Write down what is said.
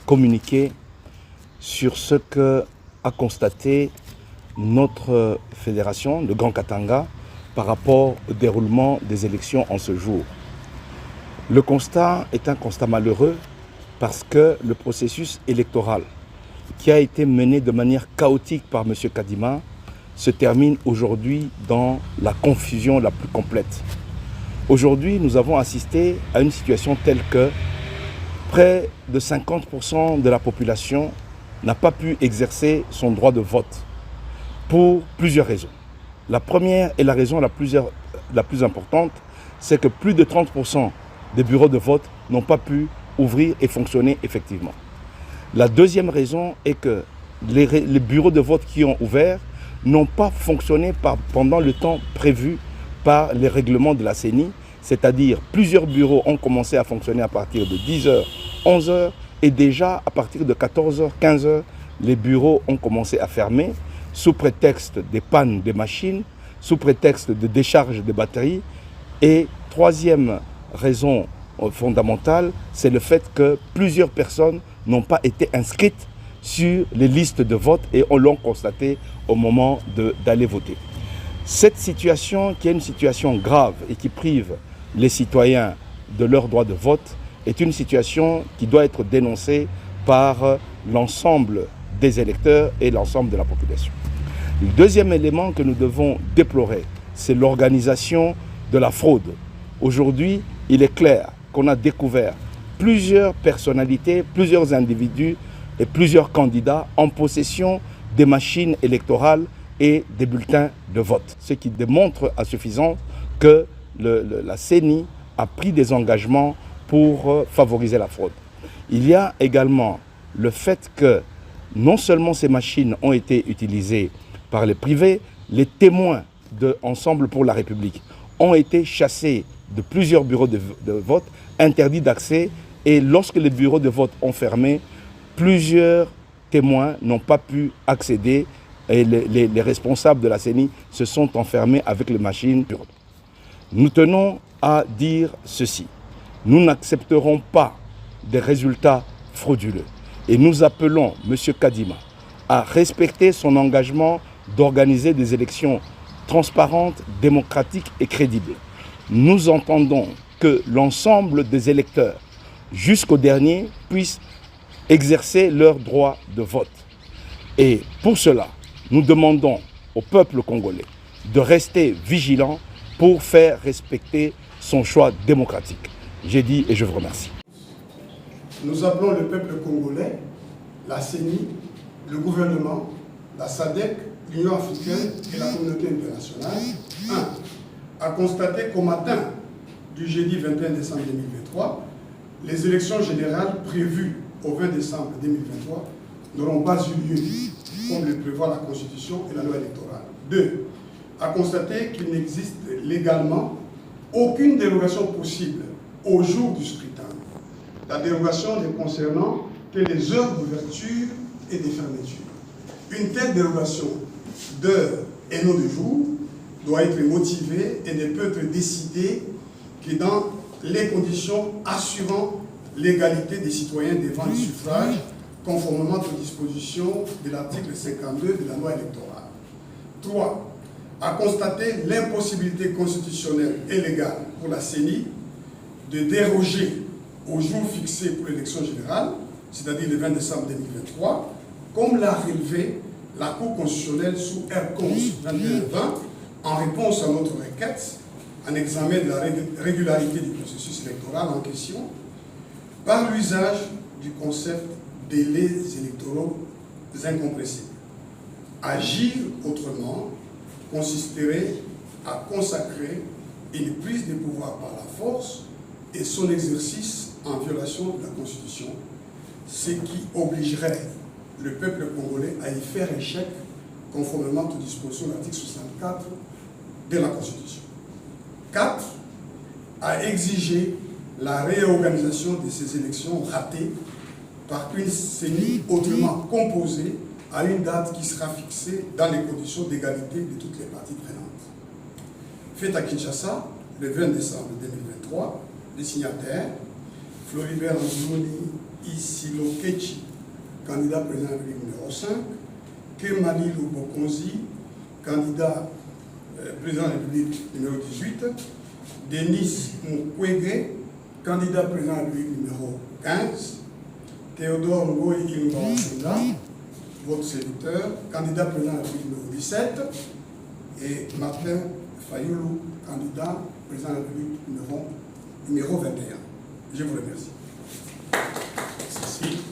Communiquer sur ce que a constaté notre fédération, le Grand Katanga, par rapport au déroulement des élections en ce jour. Le constat est un constat malheureux parce que le processus électoral qui a été mené de manière chaotique par M. Kadima se termine aujourd'hui dans la confusion la plus complète. Aujourd'hui, nous avons assisté à une situation telle que près de 50% de la population n'a pas pu exercer son droit de vote pour plusieurs raisons. La première et la raison la plus importante, c'est que plus de 30% des bureaux de vote n'ont pas pu ouvrir et fonctionner effectivement. La deuxième raison est que les bureaux de vote qui ont ouvert n'ont pas fonctionné pendant le temps prévu par les règlements de la CENI, c'est-à-dire plusieurs bureaux ont commencé à fonctionner à partir de 10h, 11h et déjà à partir de 14h, 15h, les bureaux ont commencé à fermer sous prétexte des pannes des machines, sous prétexte de décharge des batteries. Et troisième raison fondamentale, c'est le fait que plusieurs personnes n'ont pas été inscrites sur les listes de vote et on l'a constaté au moment d'aller voter. Cette situation, qui est une situation grave et qui prive les citoyens de leur droit de vote, est une situation qui doit être dénoncée par l'ensemble des électeurs et l'ensemble de la population. Le deuxième élément que nous devons déplorer, c'est l'organisation de la fraude. Aujourd'hui, il est clair qu'on a découvert plusieurs personnalités, plusieurs individus et plusieurs candidats en possession des machines électorales et des bulletins de vote. Ce qui démontre à suffisance que la CENI a pris des engagements pour favoriser la fraude. Il y a également le fait que non seulement ces machines ont été utilisées par les privés, les témoins de Ensemble pour la République ont été chassés de plusieurs bureaux de vote, interdits d'accès, et lorsque les bureaux de vote ont fermé, plusieurs témoins n'ont pas pu accéder et les responsables de la CENI se sont enfermés avec les machines. Nous tenons à dire ceci. Nous n'accepterons pas des résultats frauduleux et nous appelons M. Kadima à respecter son engagement d'organiser des élections transparentes, démocratiques et crédibles. Nous entendons que l'ensemble des électeurs, jusqu'au dernier, puissent exercer leur droit de vote. Et pour cela, nous demandons au peuple congolais de rester vigilant pour faire respecter son choix démocratique. J'ai dit et je vous remercie. Nous appelons le peuple congolais, la CENI, le gouvernement, la SADC, l'Union africaine et la communauté internationale, 1. À constater qu'au matin du jeudi 21 décembre 2023, les élections générales prévues au 20 décembre 2023 n'auront pas eu lieu, comme le prévoit la Constitution et la loi électorale. 2. À constater qu'il n'existe légalement aucune dérogation possible au jour du scrutin. La dérogation ne concernant que les heures d'ouverture et de fermeture. Une telle dérogation d'heure et non de jour doit être motivée et ne peut être décidée que dans les conditions assurant l'égalité des citoyens devant le suffrage, conformément aux dispositions de l'article 52 de la loi électorale. 3. À constater l'impossibilité constitutionnelle et légale pour la CENI de déroger au jour fixé pour l'élection générale, c'est-à-dire le 20 décembre 2023, comme l'a relevé la Cour constitutionnelle sous R11 2120 en réponse à notre requête, en examen de la régularité du processus électoral en question, par l'usage du concept délais électoraux incompressibles. Agir autrement consisterait à consacrer une prise de pouvoir par la force et son exercice en violation de la Constitution, ce qui obligerait le peuple congolais à y faire échec conformément aux dispositions de l'article 64 de la Constitution. 4. À exiger la réorganisation de ces élections ratées par une CENI autrement composée à une date qui sera fixée dans les conditions d'égalité de toutes les parties prenantes. Fait à Kinshasa, le 20 décembre 2023, les signataires, Floribert Nzoni Isilokechi, candidat président de la République numéro 5, Kemali Lubokonzi, candidat président de la République numéro 18, Denis Mukwege, candidat président de la République numéro 15, Théodore Ngoï Ilmbawasenga, votre sénateur, candidat président de la République numéro 17, et Martin Fayoulou, candidat président de la République numéro 21. Je vous remercie. Ceci.